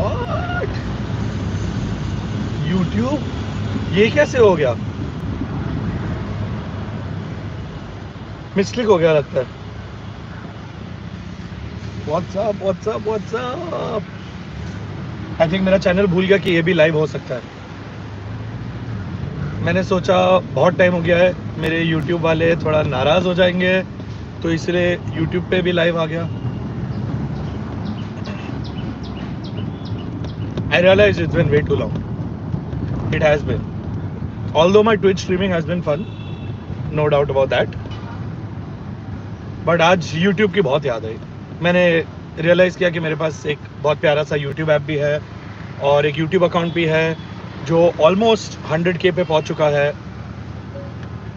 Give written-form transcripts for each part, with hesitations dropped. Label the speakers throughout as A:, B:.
A: What YouTube ये कैसे हो गया? मिस्क्लिक हो गया लगता है। व्हाट्सअप आई थिंक मेरा चैनल भूल गया कि ये भी लाइव हो सकता है। मैंने सोचा बहुत टाइम हो गया है, मेरे YouTube वाले थोड़ा नाराज हो जाएंगे, तो इसलिए YouTube पे भी लाइव आ गया। I realize it's been way too long. It has been. Although my Twitch streaming has been fun, no doubt about that. But आज YouTube की बहुत याद आई। मैंने रियलाइज़ किया कि मेरे पास एक बहुत प्यारा सा YouTube ऐप भी है और एक YouTube अकाउंट भी है जो ऑलमोस्ट 100K पे पहुंच चुका है।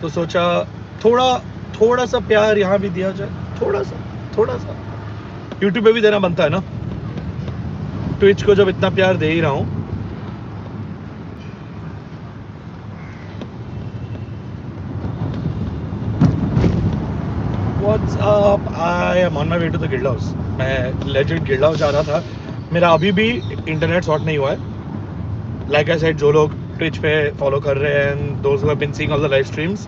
A: तो सोचा थोड़ा सा प्यार यहाँ भी दिया जाए, थोड़ा सा YouTube पे भी देना बनता है ना। ट्विच को जब इतना प्यार दे ही रहा हूँ, What's up? I am on my way to the guild house. मैं legit guild house जा रहा था। मेरा अभी भी इंटरनेट सॉर्ट नहीं हुआ है। Like I said, जो लोग ट्विच पे फॉलो कर रहे हैं and those who have been seeing all the live streams,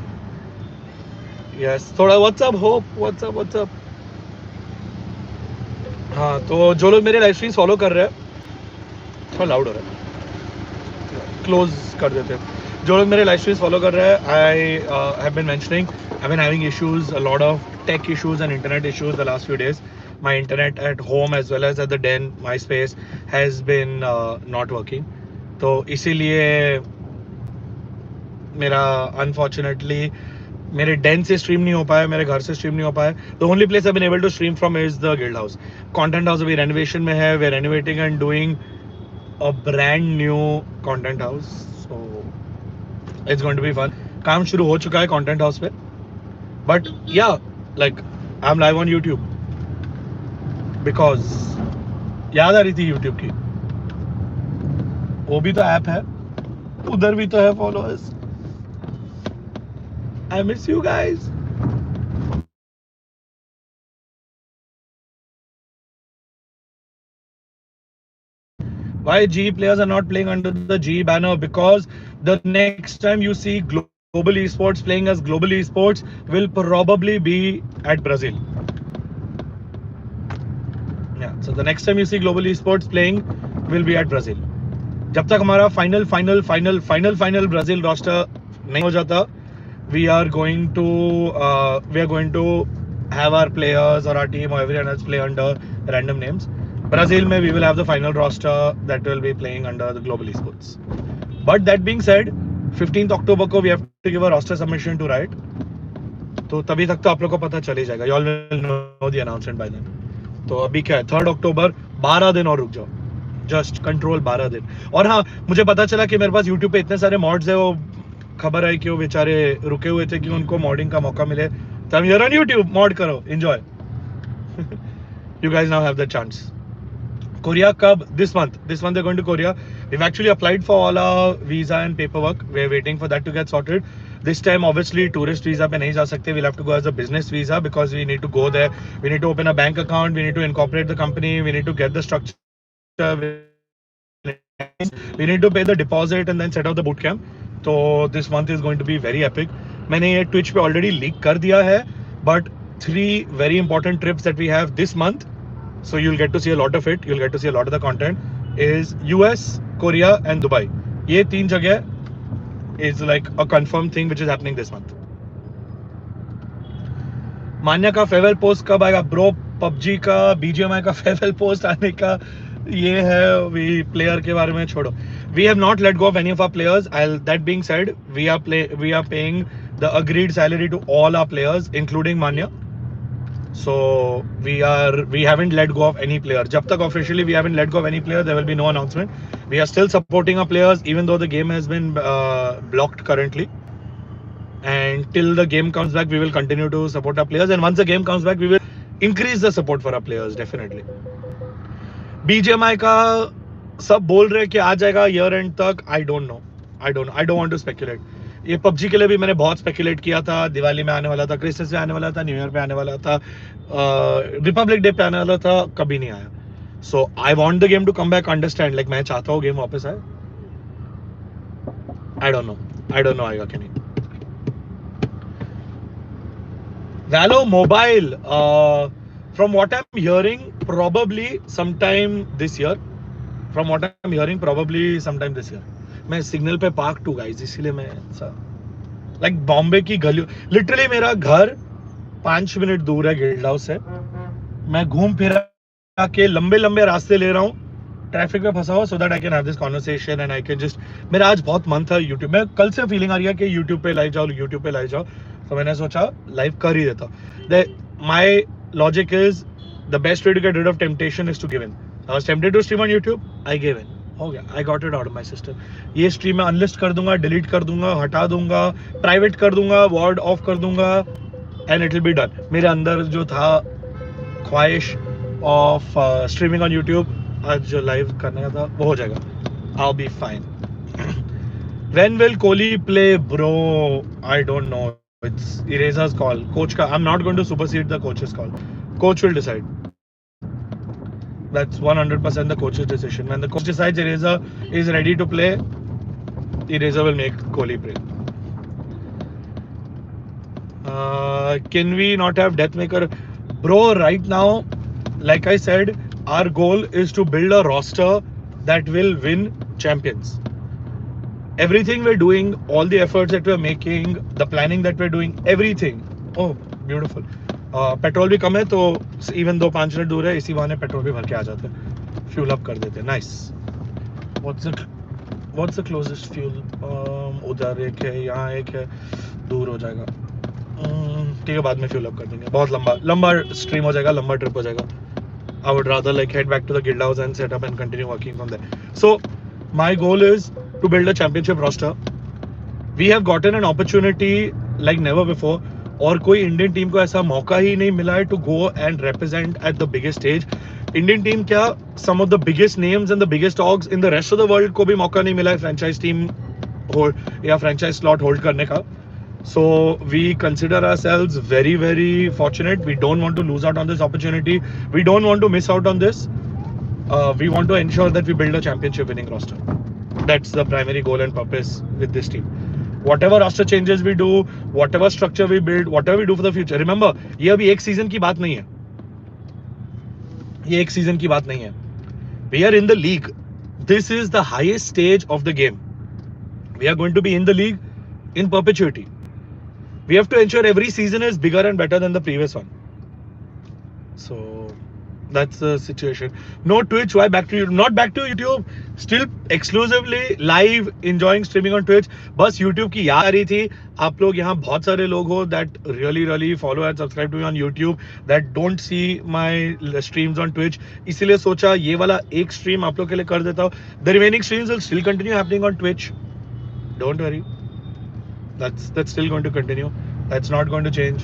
A: yes, थोड़ा What's up Hope? What's up? हाँ, तो जो लोग मेरे लाइव स्ट्रीम्स फॉलो कर रहे हैं, थोड़ा लाउड हो रहा है, क्लोज कर देते हैं। जो लोग मेरे लाइव स्ट्रीम्स फॉलो कर रहे हैं, I have been mentioning I been having issues, a lot of tech issues and internet issues the last few days. My internet at home as well as at the den, my space has been not working. तो इसीलिए मेरा unfortunately मेरे den से stream नहीं हो पाया, मेरे घर से stream नहीं हो पाया। The only place I've been able to stream from is the guild house. Content house अभी renovation में है, we're renovating and doing a brand new content house. So it's going to be fun. काम शुरू हो चुका है content house पे, but yeah, like I'm live on YouTube because याद आ रही थी YouTube की। वो भी तो ऐप है, उधर भी तो है followers. I miss you guys. Why G players are not playing under the G banner? Because the next time you see Global Esports playing as Global Esports will probably be at Brazil. Yeah, so the next time you see Global Esports playing will be at Brazil. जब तक हमारा final Brazil roster नहीं हो जाता, we are going to have our players or our team or everyone else play under random names. Brazil में we will have the final roster that will be playing under the Global Esports. But that being said, 15th October को we have to give a roster submission to Riot. तो तभी तक तो आप लोग को पता चल ही जाएगा. You all will know the announcement by then. तो अभी क्या है, 3rd October, 12 दिन और रुक जाओ. जस्ट कंट्रोल 12 दिन. और हाँ, मुझे पता चला कि मेरे पास YouTube पे इतने सारे मॉड्स है, वो खबर आई कि वो बेचारे रुके हुए थे कि उनको मॉडिंग का मौका मिले. तो I'm here on YouTube, mod करो, enjoy. You guys now have the chance. Korea कब? This month they're going to Korea. We've actually applied for all our visa and paperwork. We're waiting for that to get sorted. This time obviously tourist visa पे नहीं जा सकते. We'll have to go as a business visa because we need to go there. We need to open a bank account. We need to incorporate the company. We need to get the structure. We need to pay the deposit and then set up the boot camp. So this month is going to be very epic. मैंने ये Twitch पे already leak कर दिया है, but 3 very important trips that we have this month, so you'll get to see a lot of it. You'll get to see a lot of the content. Is US, Korea and Dubai. ये 3 जगह is like a confirmed thing which is happening this month. मान्या का farewell post कब आएगा? Bro, PUBG का, BGMI का farewell post आने का ये है. वी प्लेयर के बारे में छोड़ो. We have not let go of any of our players. That being said, we are paying the agreed salary to all our players including Manya. So we haven't let go of any player. जब तक officially we haven't let go of any player, there will be no announcement. We are still supporting our players even though the game has been blocked currently. And till the game comes back, we will continue to support our players. And once the game comes back, we will increase the support for our players definitely. BGMI का सब बोल रहे कि आ जाएगा year end तक. I don't know. I don't want to speculate. ये PUBG के लिए भी मैंने बहुत स्पेकुलेट किया था. दिवाली में आने वाला था, क्रिसमस में आने वाला था, न्यू ईयर पे आने वाला था, रिपब्लिक डे पे आने वाला था, कभी नहीं आया. So I want the game to come back. Understand? Like मैं चाहता हूँ game वापस आए. I don't know. आएगा कि नहीं. Valo Mobile. From what I'm hearing, probably sometime this year. मैं सिग्नल पे पार्क टू गाइस, इसीलिए मैं लाइक बॉम्बे की गलियों, लिटरली मेरा घर 5 मिनट दूर है गिल्ड हाउस से. मैं घूम फिरा के लंबे लंबे रास्ते ले रहा हूँ ट्रैफिक में फंसा हुआ, so that I can have this conversation and I can just. मेरा आज बहुत मन था यूट्यूब में, कल से फीलिंग आ रही है कि यूट्यूब पे लाइव जाओ. तो मैंने सोचा लाइव कर ही देता. My logic is the best way to get rid of temptation is to give in. I was tempted to stream on YouTube, I give in, हो गया. I got it out of my system. ये stream में unlist कर दूंगा, delete कर दूंगा, हटा दूंगा, प्राइवेट कर दूंगा, वार्ड ऑफ कर दूंगा, and it will be done. मेरे अंदर जो था ख्वाहिश ऑफ स्ट्रीमिंग ऑन यूट्यूब, आज जो लाइव करने का था वो हो जाएगा. I'll be fine. When will Kohli play, bro? I don't know. It's Eraser's call. Coach ka, I'm not going to supersede the coach's call. Coach will decide. That's 100% the coach's decision. When the coach decides Eraser is ready to play, Eraser will make Kohli play. Can we not have Deathmaker? Bro, right now, like I said, our goal is to build a roster that will win champions. Everything we're doing, all the efforts that we're making, the planning that we're doing, everything. Oh, beautiful. Petrol भी कम है तो even though 5 minute दूर है, इसी बहाने petrol भी भर के आ जाते हैं, फ्यूल अप कर देते हैं. Nice. What's the closest fuel? उधर एक है, यहाँ एक है, दूर हो जाएगा. ठीक है, बाद में फ्यूल अप कर देंगे. बहुत लंबा स्ट्रीम हो जाएगा, लंबा ट्रिप हो जाएगा. I would rather like head back to the guild house and set up and continue working from there. So my goal is to build a championship roster. We have gotten an opportunity like never before. और कोई Indian team को ऐसा मौका ही नहीं मिला है to go and represent at the biggest stage. Indian team क्या, some of the biggest names and the biggest orgs in the rest of the world को भी मौका नहीं मिला है franchise team hold या franchise slot hold करने का. So we consider ourselves very, very fortunate. We don't want to lose out on this opportunity. We don't want to miss out on this. We want to ensure that we build a championship winning roster. That's the primary goal and purpose with this team. Whatever roster changes we do, whatever structure we build, whatever we do for the future. Remember, ये अभी एक season की बात नहीं है. ये एक season की बात नहीं है. We are in the league. This is the highest stage of the game. We are going to be in the league in perpetuity. We have to ensure every season is bigger and better than the previous one. So that's the situation. No Twitch. Why back to YouTube? Not back to YouTube. Still exclusively live, enjoying streaming on Twitch. बस YouTube की याद आ रही थी. आप लोग यहाँ बहुत सारे लोग हो that really follow and subscribe to me on YouTube, that don't see my streams on Twitch. इसीलिए सोचा ये वाला एक stream आप लोग के लिए कर देता हूँ. The remaining streams will still continue happening on Twitch. Don't worry. That's still going to continue. That's not going to change.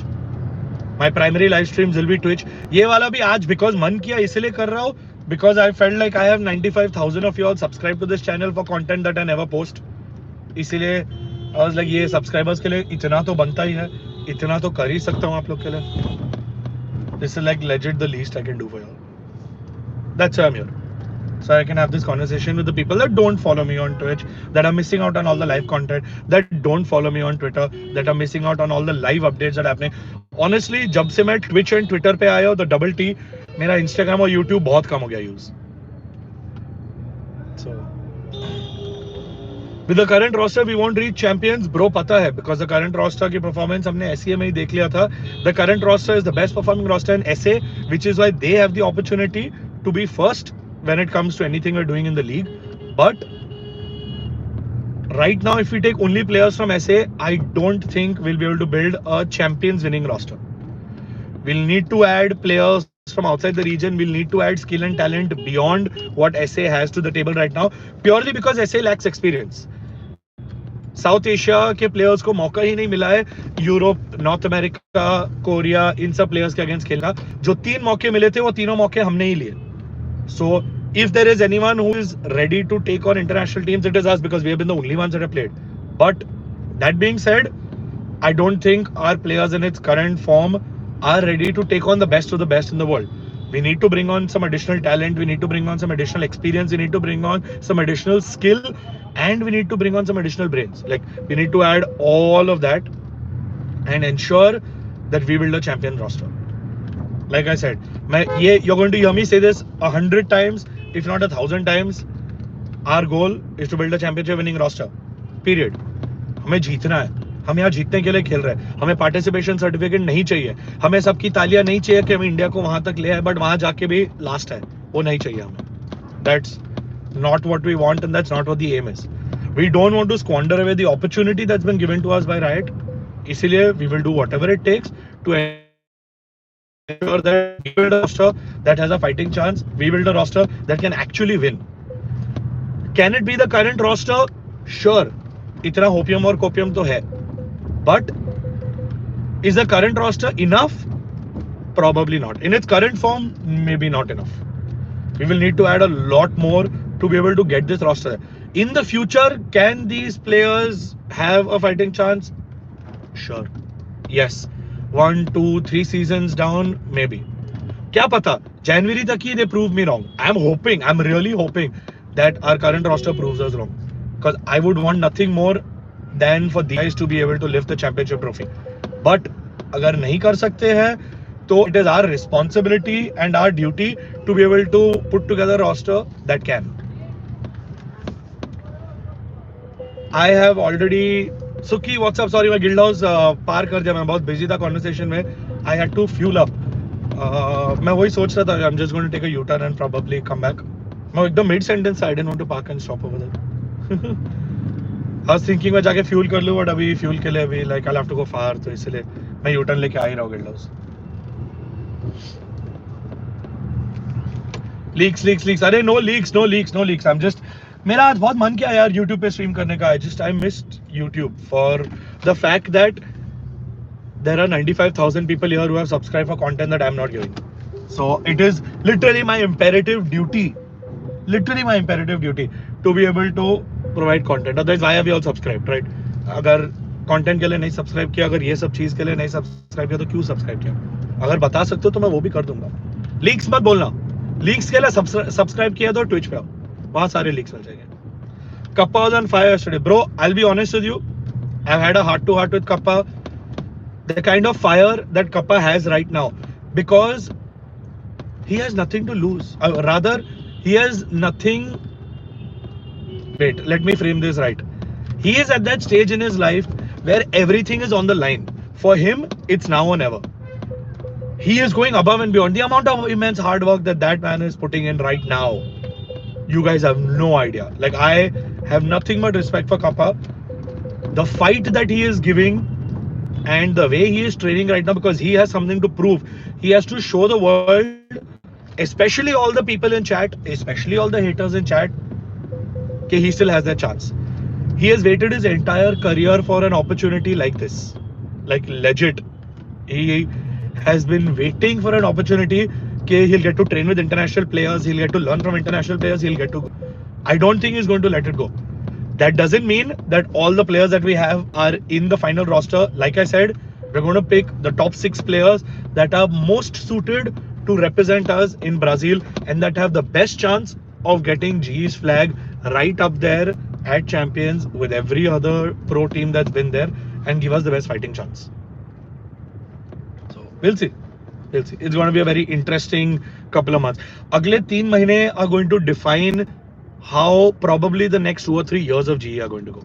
A: My primary live streams will be Twitch. ये वाला भी आज because मन किया इसलिए कर रहा हूँ, because I felt like I have 95,000 of you all subscribed to this channel for content that I never post. इसीलिए I was like ये subscribers के लिए इतना तो बनता ही है, इतना तो कर ही सकता हूँ आप लोग के लिए. This is like legit the least I can do for you all. That's why I'm here. So I can have this conversation with the people that don't follow me on Twitch, that are missing out on all the live content, that don't follow me on Twitter, that are missing out on all the live updates that are happening. Honestly, जब से मैं Twitch and Twitter पे आया हूँ, the double T, मेरा Instagram और YouTube बहुत कम हो गया use. So with the current roster, we won't reach champions, bro. पता है, because the current roster की performance हमने SEA में ही देख लिया था. The current roster is the best performing roster in SA, which is why they have the opportunity to be first when it comes to anything we're doing in the league. But right now, if we take only players from SA, I don't think we'll be able to build a champions winning roster. We'll need to add players from outside the region. We'll need to add skill and talent beyond what SA has to the table right now, purely because SA lacks experience. South Asia के players को मौका ही नहीं मिला है Europe, north America, Korea, इन सब players के against खेलना. जो 3 मौके मिले थे वो तीनों मौके हमने ही लिए. So if there is anyone who is ready to take on international teams, it is us, because we have been the only ones that have played. But that being said, I don't think our players in its current form are ready to take on the best of the best in the world. We need to bring on some additional talent. We need to bring on some additional experience. We need to bring on some additional skill, and we need to bring on some additional brains. Like we need to add all of that and ensure that we build a champion roster. Like I said, you're going to hear me say this 100 times, if not 1,000 times. Our goal is to build a championship winning roster. Period. हमें जीतना है. हम यहाँ जीतने के लिए खेल रहे हैं. हमें पार्टिसिपेशन सर्टिफिकेट नहीं चाहिए. हमें सबकी तालियां नहीं चाहिए कि हम इंडिया को वहां तक ले आए, बट वहां जाके भी लास्ट है. वो नहीं चाहिए हमें. That's not what we want, and that's not what the aim is. We don't want to squander away the opportunity that's been given to us by Riot. इसीलिए we will do whatever it takes to ensure that we build a roster that has a fighting chance. We build a roster that can actually win. Can it be the current roster? Sure. इतना होपियम और copium तो है. But is the current roster enough? Probably not. In its current form, maybe not enough. We will need to add a lot more to be able to get this roster. In the future, can these players have a fighting chance? Sure. Yes. 1, 2, 3 seasons down, maybe. क्या पता? January तक ही they prove me wrong. I'm really hoping that our current roster proves us wrong. Because I would want nothing more than for these guys to be able to lift the championship trophy. But अगर नहीं कर सकते हैं, तो it is our responsibility and our duty to be able to put together a roster that can. I have already. Suki, what's up? Sorry, मैं guild house पार कर दिया. मैं बहुत बिजी था कॉन्वर्सेशन में. I had to fuel up. मैं वही सोच रहा था. I'm just going to take a U-turn and probably come back. मैं एकदम mid sentence I didn't want to park and stop over there. I was thinking मैं जाके fuel कर लूँ, but अभी fuel के लिए अभी like I'll have to go far, तो इसलिए मैं U-turn लेके आ ही रहा हूँ गिल्ड हाउस. Leaks. अरे no leaks. I'm just. मेरा आज बहुत मन किया यार YouTube पे स्ट्रीम करने का. I missed YouTube for the fact that there are 95,000 people here who have subscribed for content that I'm not giving. So it is literally my imperative duty to be able to provide content. Otherwise, why have you all subscribed, right? अगर content के लिए नहीं subscribe किया, अगर ये सब चीज के लिए नहीं subscribe किया, तो क्यों subscribe किया? अगर बता सकते हो तो मैं वो भी कर दूंगा. Leaks मत बोलना. Leaks के लिए subscribe किया तो Twitch पे आओ. वहाँ सारे leaks मिल जाएंगे. Kappa was on fire yesterday. Bro, I'll be honest with you. I've had a heart-to-heart with Kappa. The kind of fire that Kappa has right now, because he has nothing to lose. Rather, he has nothing. Wait, let me frame this right. He is at that stage in his life where everything is on the line. For him, it's now or never. He is going above and beyond. The amount of immense hard work that man is putting in right now, you guys have no idea. Like, I have nothing but respect for Kappa. The fight that he is giving and the way he is training right now, because he has something to prove. He has to show the world, especially all the people in chat, especially all the haters in chat, that he still has that chance. He has waited his entire career for an opportunity like this. Like, legit. He has been waiting for an opportunity that he'll get to train with international players, he'll get to learn from international players, he'll get to. I don't think he's going to let it go. That doesn't mean that all the players that we have are in the final roster. Like I said, we're going to pick the top 6 players that are most suited to represent us in Brazil and that have the best chance of getting GE's flag right up there at champions with every other pro team that's been there and give us the best fighting chance. So we'll see. It's going to be a very interesting couple of months. Agle 3 mahine are going to define how probably the next 2 or 3 years of GE are going to go.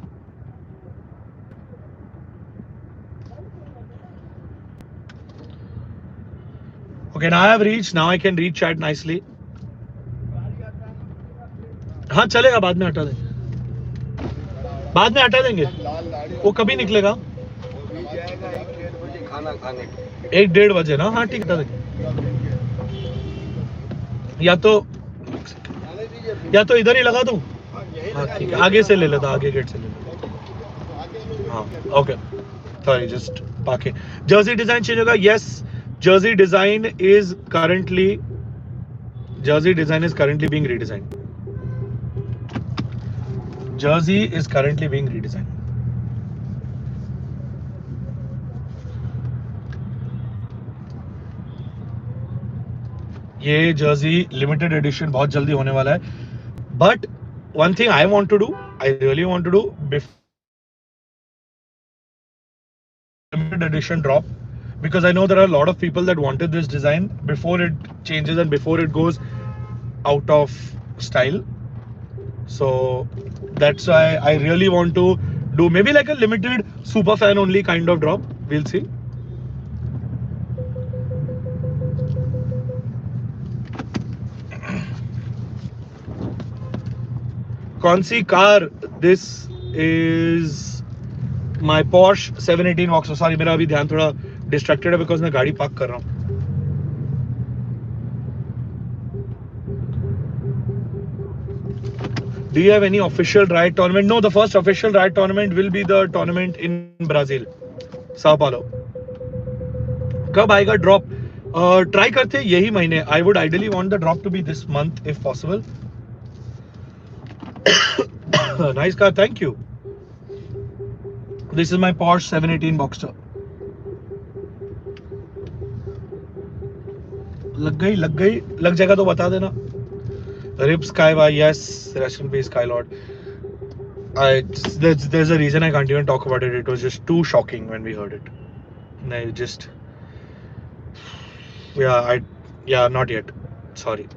A: Okay, now I have reached. Now I can read chat nicely. हाँ चलेगा, बाद में हटा देंगे. वो कभी निकलेगा? 1-1:30 बजे ना. हाँ ठीक, हटा देंगे. या तो इधर ही लगा दूं. हाँ ठीक है, आगे से ले लेता, आगे गेट से ले लेता. हाँ ओके, सॉरी, जस्ट पाके. जर्सी डिजाइन चेंज होगा. Yes, Jersey design is currently being redesigned. Jersey is currently being redesigned. ये जर्सी लिमिटेड एडिशन बहुत जल्दी होने वाला है. But one thing I want to do, I really want to do before limited edition drop, because I know there are a lot of people that wanted this design before it changes and before it goes out of style. So that's why I really want to do maybe like a limited super fan only kind of drop. We'll see. कौन सी car? This is my Porsche 718 Vauxhall. Sorry, मेरा अभी ध्यान थोड़ा distracted है because मैं गाड़ी park कर रहा हूँ. Do you have any official ride tournament? No, the first official ride tournament will be the tournament in Brazil, Sao Paulo. कब आएगा drop? Try करते हैं यही महीने. I would ideally want the drop to be this month if possible. Nice car, thank you. This is my Porsche 718 Boxster. लग गई, लग जाएगा तो बता देना. Rip Skyway, yes, rest in peace, Skylord. There's a reason I can't even talk about it. It was just too shocking when we heard it. I just, yeah, not yet. Sorry.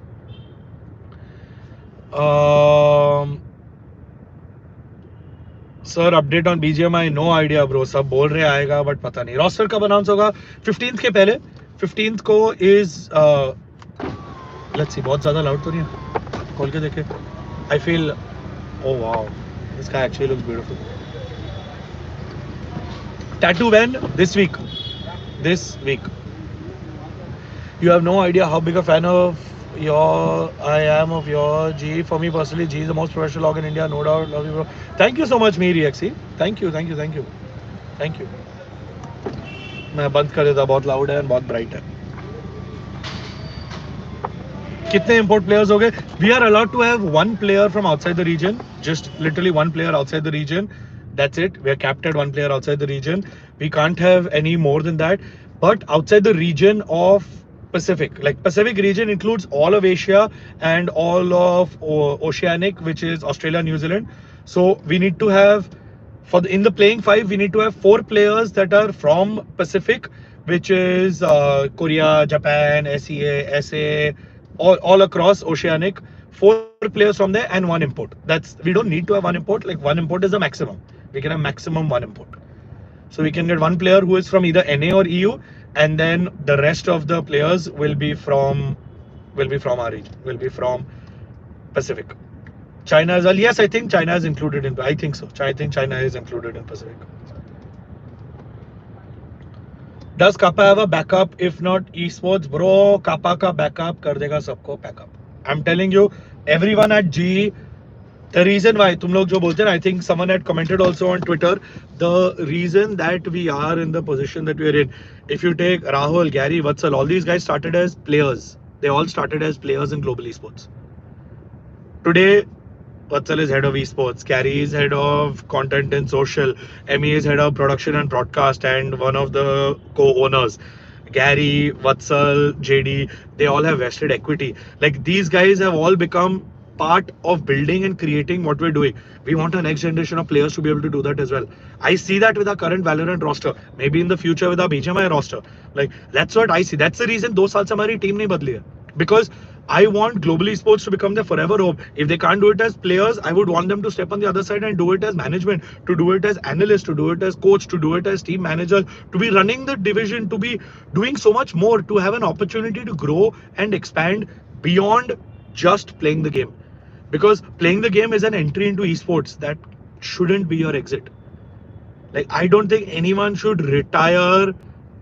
A: Sir, update on BGMI, no idea, bro. सब बोल रहे आएगा, but पता नहीं. Roster कब announce होगा? 15th के पहले. 15th को is let's see. बहुत ज़्यादा loud तो नहीं है? खोल के देखे. I feel, oh wow, this guy actually looks beautiful. Tattoo when? This week. This week. You have no idea how big a fan of I am of your G. For me personally, G is the most professional log in India, no doubt. Love you, bro. Thank you so much, Meeri XC. Thank you. मैं बंद कर देता, बहुत loud है और बहुत bright है. कितने import players हो गए? We are allowed to have one player from outside the region, just literally one player outside the region. That's it. We are capped at one player outside the region. We can't have any more than that. But outside the region of Pacific, like Pacific region includes all of Asia and all of Oceanic, which is Australia, New Zealand. So we need to have, in the playing five, we need to have 4 players that are from Pacific, which is Korea, Japan, SEA, SA, all across Oceanic. 4 players from there and 1 import. We don't need to have 1 import. Like 1 import is the maximum. We can have maximum 1 import. So we can get 1 player who is from either NA or EU, and then the rest of the players will be from our region, will be from Pacific. China as well. Yes, I think China is included in. I think so. I think China is included in Pacific. Does Kappa have a backup? If not, esports, bro, Kappa ka backup kar dega sabko backup. I'm telling you, everyone at GE. The reason why, तुम लोग जो बोलते हैं, I think someone had commented also on Twitter, the reason that we are in the position that we are in. If you take Rahul, Gary, Vatsal, all these guys started as players. They all started as players in global esports. Today, Vatsal is head of esports, Gary is head of content and social, Emmy is head of production and broadcast and one of the co-owners. Gary, Vatsal, JD, they all have vested equity. Like these guys have all become part of building and creating what we're doing. We want our next generation of players to be able to do that as well. I see that with our current Valorant roster. Maybe in the future with our BGMI roster. Like that's what I see. That's the reason 2 साल से हमारी team नहीं बदली है. Because I want global esports to become their forever home. If they can't do it as players, I would want them to step on the other side and do it as management, to do it as analyst, to do it as coach, to do it as team manager, to be running the division, to be doing so much more, to have an opportunity to grow and expand beyond just playing the game. Because playing the game is an entry into esports. That shouldn't be your exit. Like I don't think anyone should retire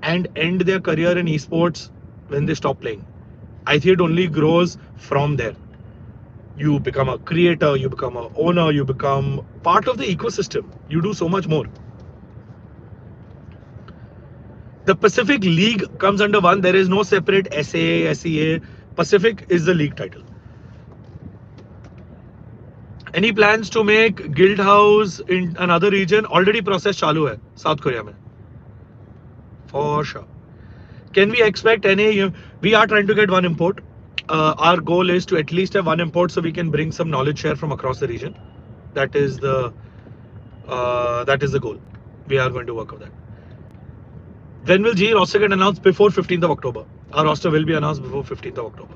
A: and end their career in esports when they stop playing. I think it only grows from there. You become a creator, you become an owner, you become part of the ecosystem. You do so much more. The Pacific League comes under one. There is no separate SA, SEA. Pacific is the league title. Any plans to make Guild House in another region? Already process चालू है South Korea में. For sure. Can we expect any? We are trying to get 1 import. our goal is to at least have one import so we can bring some knowledge share from across the region. That is the goal. We are going to work on that. When will G roster get announced? Before 15th of October. Our roster will be announced before 15th of October.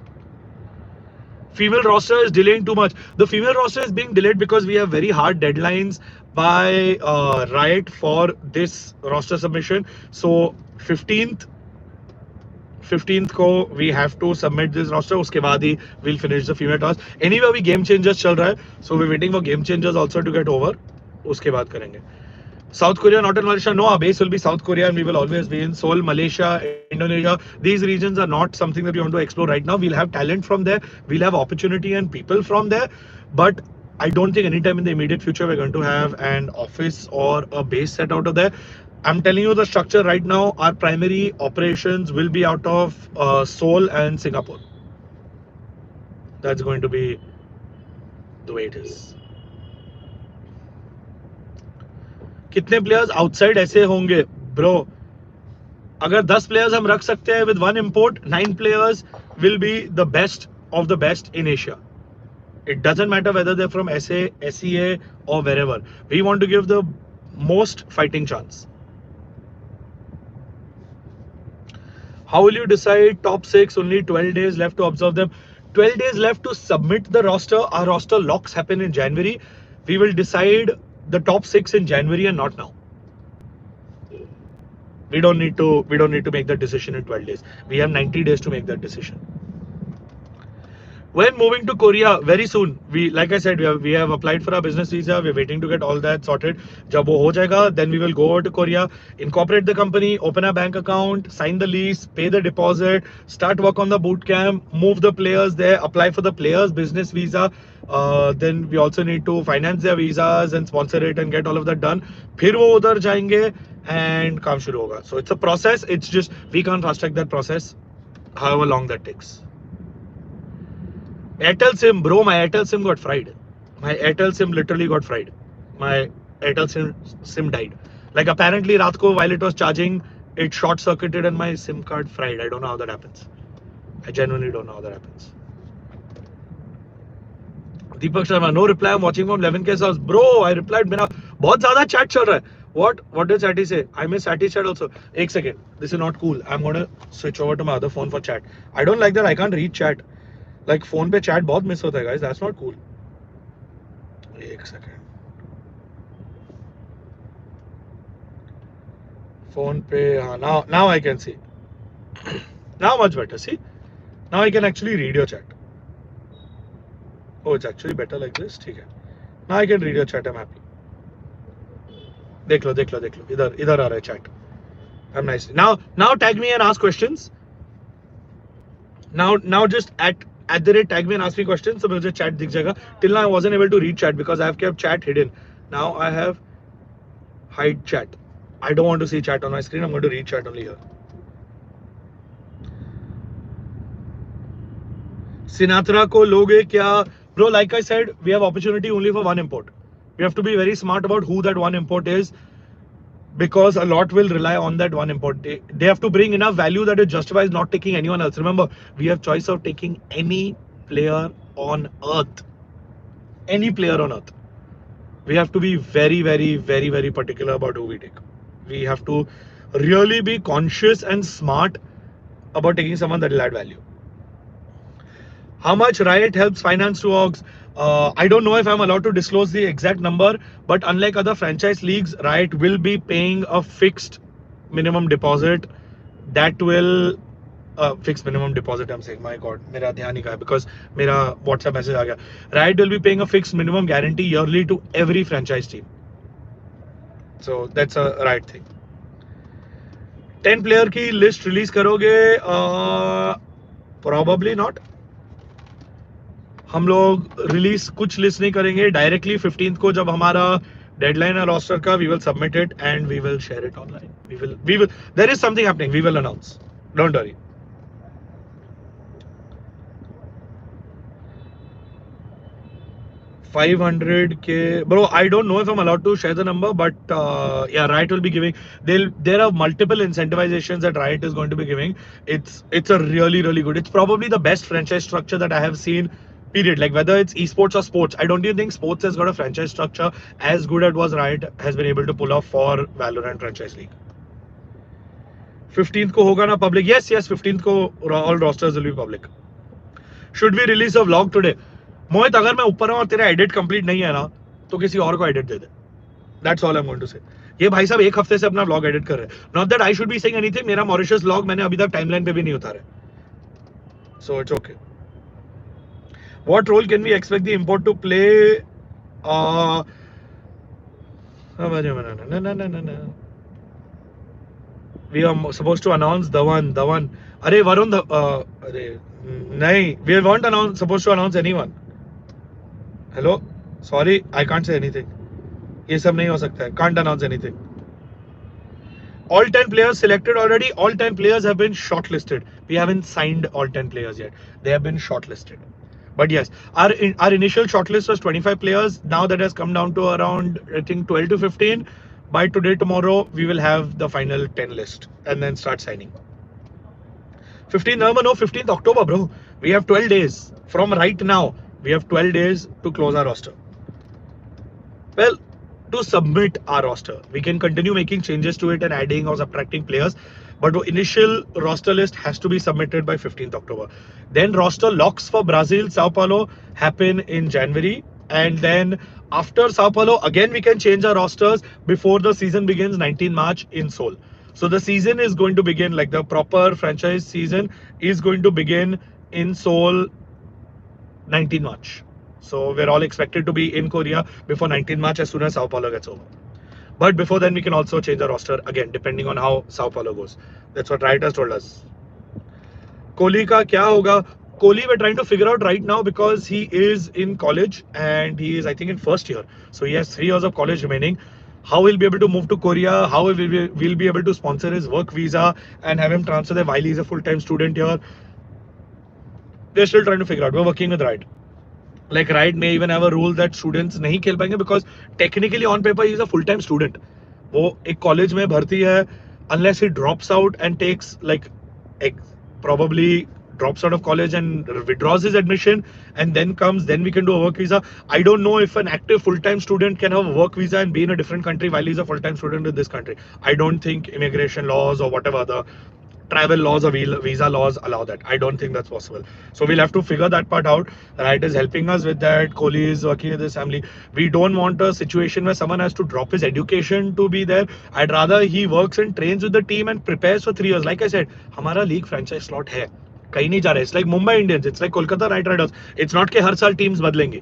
A: Female roster is delaying too much. The female roster is being delayed because we have very hard deadlines by Riot for this roster submission. So 15th को we have to submit this roster. उसके बाद ही we'll finish the female task. Anyway, अभी game changers चल रहा है, so we're waiting for game changers also to get over. उसके बाद करेंगे. South Korea, not in Malaysia. No, our base will be South Korea, and we will always be in Seoul, Malaysia, Indonesia. These regions are not something that we want to explore right now. We'll have talent from there. We'll have opportunity and people from there. But I don't think anytime in the immediate future we're going to have an office or a base set out of there. I'm telling you the structure right now. Our primary operations will be out of Seoul and Singapore. That's going to be the way it is. कितने players outside ऐसे होंगे bro? अगर 10 players हम रख सकते हैं with one import, 9 players will be the best of the best in Asia. It doesn't matter whether they're from SA, SEA or wherever. We want to give the most fighting chance. How will you decide top 6? Only 12 days left to observe them. 12 days left to submit the roster. Our roster locks happen in January. We will decide the top 6 in January and not now. We don't need to make that decision in 12 days. We have 90 days to make that decision. When moving to Korea, very soon, like I said, we have applied for our business visa. We're waiting to get all that sorted. जब वो हो जाएगा, then we will go over to Korea, incorporate the company, open a bank account, sign the lease, pay the deposit, start work on the boot camp, move the players there, apply for the players business visa. Then we also need to finance their visas and sponsor it and get all of that done. फिर वो उधर जाएंगे and काम शुरू होगा. So it's a process. It's just we can't fast track that process, however long that takes. Airtel SIM, bro, my Airtel SIM got fried. My Airtel SIM literally got fried. My Airtel SIM died. Like apparently रात को while it was charging, it short circuited and my SIM card fried. I don't know how that happens. I genuinely don't know how that happens. Deepak Sharma, no reply. I'm watching from 11K's house. Bro, I replied. मेरा बहुत ज़्यादा chat चल रहा है. What did Sati say? I miss Sati's chat also. एक second. This is not cool. I'm gonna switch over to my other phone for chat. I don't like that. I can't read chat. Like phone पे chat बहुत miss होता है guys. That's not cool. एक second. Phone पे हाँ now I can see. Now much better. See? Now I can actually read your chat. Oh, it's actually better like this. ठीक है. Now I can read your chat. I'm happy. देख लो इधर आ रहा है chat. I'm nice. Now tag me and ask questions. Now just at the rate tag me and ask me questions. So मुझे chat दिख जाएगा. Till now I wasn't able to read chat because I have kept chat hidden. Now I have hide chat. I don't want to see chat on my screen. I'm going to read chat only here. Sinatra को लोगे क्या? Bro, like I said, we have opportunity only for one import. We have to be very smart about who that one import is because a lot will rely on that one import. They have to bring enough value that it justifies not taking anyone else. Remember, we have choice of taking any player on earth. Any player on earth. We have to be very, very, very, very particular about who we take. We have to really be conscious and smart about taking someone that will add value. How much Riot helps finance to orgs? I don't know if I'm allowed to disclose the exact number, but unlike other franchise leagues, Riot will be paying a fixed minimum deposit. That will fixed minimum deposit. I'm saying, my God, मेरा ध्यान नहीं गया because मेरा WhatsApp message आ गया. Riot will be paying a fixed minimum guarantee yearly to every franchise team. So that's a right thing. 10 player की list release करोगे? Probably not. हम लोग रिलीज कुछ लिस्ट नहीं करेंगे डायरेक्टली 15th को जब हमारा डेडलाइन है रोस्टर का we will submit it and we will share it online we will there is something happening we will announce don't worry 500k, bro. I don't know if I'm allowed to share the number, but yeah, Riot will be giving. There are multiple incentivizations that Riot is going to be giving. It's a really good. It's probably the best franchise structure that I have seen. Period. Like whether it's esports or sports, I don't even think sports has got a franchise structure as good as was Riot has been able to pull off for Valorant franchise league. 15th को होगा ना public? Yes, 15th को all rosters will be public. Should we release a vlog today? मोहित, अगर मैं ऊपर हूं और तेरा एडिट कंप्लीट नहीं है ना, तो किसी और को एडिट दे दे. That's all I am going to say. ये भाई साहब एक हफ्ते से अपना व्लॉग एडिट कर रहे हैं. Not that I should be saying anything. मेरा मॉरिशस व्लॉग मैंने अभी तक टाइमलाइन पे भी नहीं उतारा. So it's okay. What role can we expect the import to play? We are supposed to announce the one. अरे वरुण, अरे नहीं, we won't announce, supposed to announce anyone. Hello, sorry, I can't say anything. ये सब नहीं हो सकता है. Can't announce anything. All 10 players selected already. All 10 players have been shortlisted. We haven't signed all 10 players yet. They have been shortlisted. But yes, our initial shortlist was 25 players. Now that has come down to around, I think, 12 to 15. By today, tomorrow, we will have the final 10 list and then start signing. 15th November, no, 15th October, bro. We have 12 days. From right now, we have 12 days to close our roster. Well, to submit our roster, we can continue making changes to it and adding or subtracting players, but the initial roster list has to be submitted by 15th October. Then roster locks for Brazil, Sao Paulo happen in January, and then after Sao Paulo again we can change our rosters before the season begins 19 March in Seoul. So the season is going to begin, like the proper franchise season is going to begin in Seoul 19 March. So we're all expected to be in Korea before 19 March as soon as Sao Paulo gets over. But before then, we can also change our roster again, depending on how Sao Paulo goes. That's what Riot has told us. Kohli ka kya hoga? Kohli, we're trying to figure out right now because he is in college and he is, I think, in first year. So he has 3 years of college remaining. How he'll be able to move to Korea, how we'll be able to sponsor his work visa and have him transfer there while he's a full-time student here. We're still trying to figure out. We're working with Riot. Like Riot may even have a rule that students नहीं खेल पाएंगे because technically on paper he is a full-time student. वो एक college में भर्ती है, unless he drops out and takes like probably drops out of college and withdraws his admission and then comes, then we can do a work visa. I don't know if an active full-time student can have a work visa and be in a different country while he's a full-time student in this country. I don't think immigration laws or whatever the travel laws or visa laws allow that. I don't think that's possible. So we'll have to figure that part out. Riot is helping us with that. Kohli is working with his family. We don't want a situation where someone has to drop his education to be there. I'd rather he works and trains with the team and prepares for 3 years. Like I said, हमारा league franchise slot है. कहीं नहीं जा रहा है. It's like Mumbai Indians. It's like Kolkata Knight Riders. It's not कि हर साल teams बदलेंगे.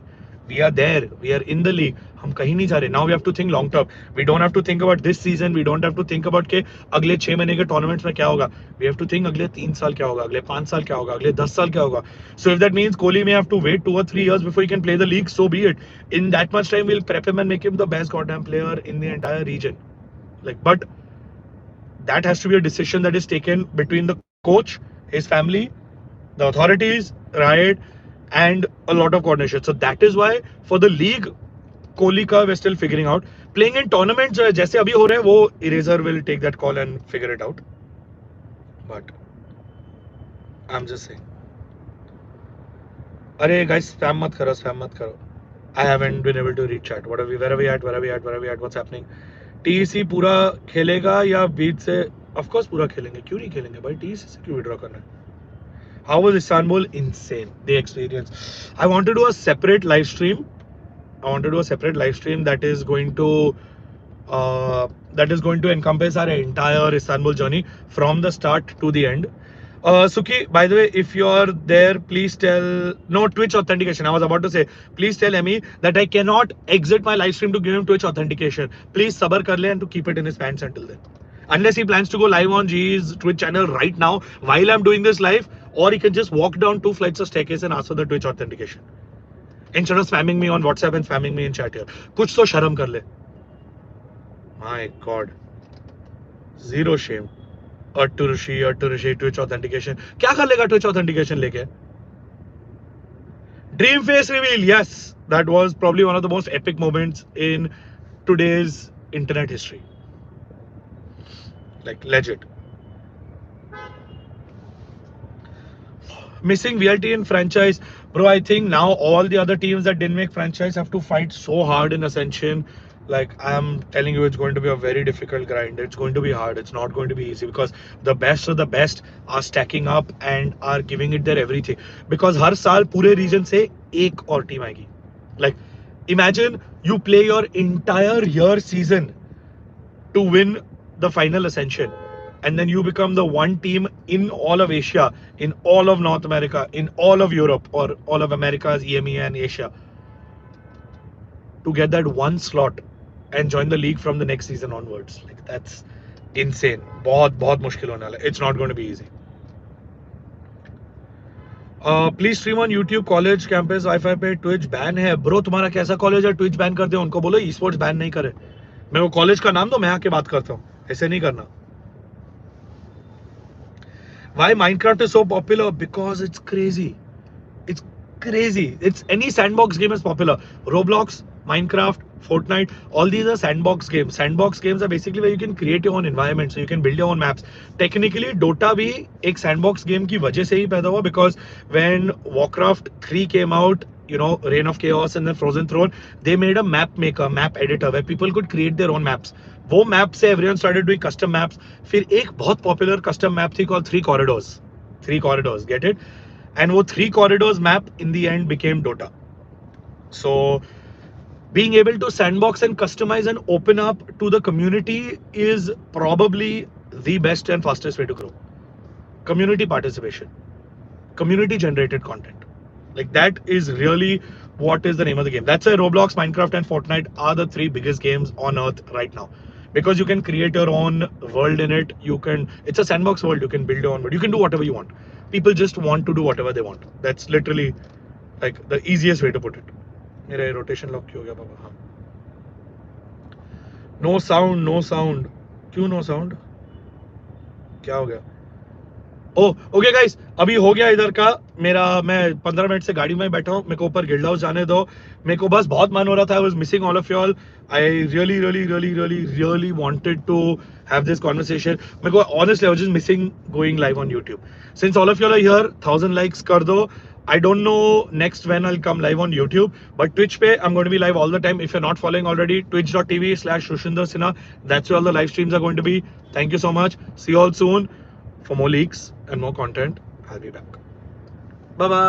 A: We are there. We are in the league. हम कहीं नहीं जा रहे. Now we have to think long term. We don't have to think about this season. We don't have to think about के अगले 6 महीने के tournaments में क्या होगा. We have to think अगले 3 साल क्या होगा, अगले 5 साल क्या होगा, अगले 10 साल क्या होगा. So if that means Kohli may have to wait 2 or 3 years before he can play the league, so be it. In that much time, we'll prep him and make him the best goddamn player in the entire region. Like, but that has to be a decision that is taken between the coach, his family, the authorities, Riot, and a lot of coordination. So that is why for the league, Kohli ka we're still figuring out. Playing in tournaments जैसे अभी हो रहे हैं, वो Eraser will take that call and figure it out. But I'm just saying. अरे guys, spam मत करो. I haven't been able to read chat. Where are we at? What's happening? TEC पूरा खेलेगा या बीच से? Of course पूरा खेलेंगे. क्यों नहीं खेलेंगे भाई? TEC से क्यों withdraw करना है? How was Istanbul? Insane. The experience. I want to do a separate live stream. That is going to encompass our entire Istanbul journey from the start to the end. Suki, by the way, if you're there, please tell, no Twitch authentication. I was about to say, please tell Emmy that I cannot exit my live stream to give him Twitch authentication. Please sabar kar le and to keep it in his pants until then. Unless he plans to go live on GE's Twitch channel right now while I'm doing this live, or he can just walk down 2 flights of staircase and ask for the Twitch authentication. Instead of spamming me on WhatsApp and spamming me in chat here. कुछ तो शर्म कर ले. My God. Zero shame. Twitch authentication. क्या कर लेगा Twitch authentication लेके? Dream face reveal. Yes, that was probably one of the most epic moments in today's internet history. Like legit. Missing VLT in franchise, bro. I think now all the other teams that didn't make franchise have to fight so hard in Ascension. Like I'm telling you, it's going to be a very difficult grind. It's going to be hard. It's not going to be easy because the best of the best are stacking up and are giving it their everything. Because हर साल पूरे region से एक और team आएगी. Like imagine you play your entire year season to win the final Ascension, and then you become the one team in all of Asia, in all of North America, in all of Europe, or all of America's EMEA and Asia, to get that one slot and join the league from the next season onwards. Like that's insane. बहुत मुश्किल होने वाला है. It's not going to be easy. Please stream on YouTube college campus wifi पे Twitch ban है. Bro तुम्हारा कैसा college है ट्विच बैन कर दे. उनको बोलो ई स्पोर्ट्स बैन नहीं करे. मैं वो कॉलेज का नाम दो, मैं आके बात करता हूँ. ऐसे नहीं करना. Why Minecraft is so popular? Because it's crazy. It's crazy. It's any sandbox game is popular. Roblox, Minecraft, Fortnite, all these are sandbox games. Sandbox games are basically where you can create your own environment, so you can build your own maps. Technically, Dota भी एक sandbox game की वजह से ही पैदा हुआ, because when Warcraft 3 came out, you know, Reign of Chaos and then Frozen Throne, they made a map maker, map editor where people could create their own maps. वो map से everyone started doing custom maps. फिर एक बहुत popular custom map थी called 3 corridors. 3 corridors, get it? And वो 3 corridors map in the end became Dota. So being able to sandbox and customize and open up to the community is probably the best and fastest way to grow. Community participation, community generated content, like that is really what is the name of the game. That's why Roblox, Minecraft and Fortnite are the 3 biggest games on earth right now, because you can create your own world in it. It's a sandbox world. You can build your own world. You can do whatever you want. People just want to do whatever they want. That's literally like the easiest way to put it. मेरे rotation lock क्यों हो गया बाबा? हाँ. No sound, no sound. क्यों no sound? क्या हो गया? ओके गाइस, अभी हो गया इधर का मेरा. मैं 15 मिनट से गाड़ी में बैठा हूँ. मेरे को ऊपर गिल्ड हाउस जाने दो. मेरे को बस बहुत मन हो रहा था. I was missing all of you all. I really wanted to have this conversation. मेरे को honestly I was just missing going live on YouTube. Since all of you are here, 1000 likes कर दो. I don't know next when I'll come live on YouTube, but Twitch pe I'm going to be live all the time. If you're not following already, twitch.tv/Rushindra Sinha. That's where all the live streams are going to be. Thank you so much. See you all soon for more leaks and more content. I'll be back. Bye bye.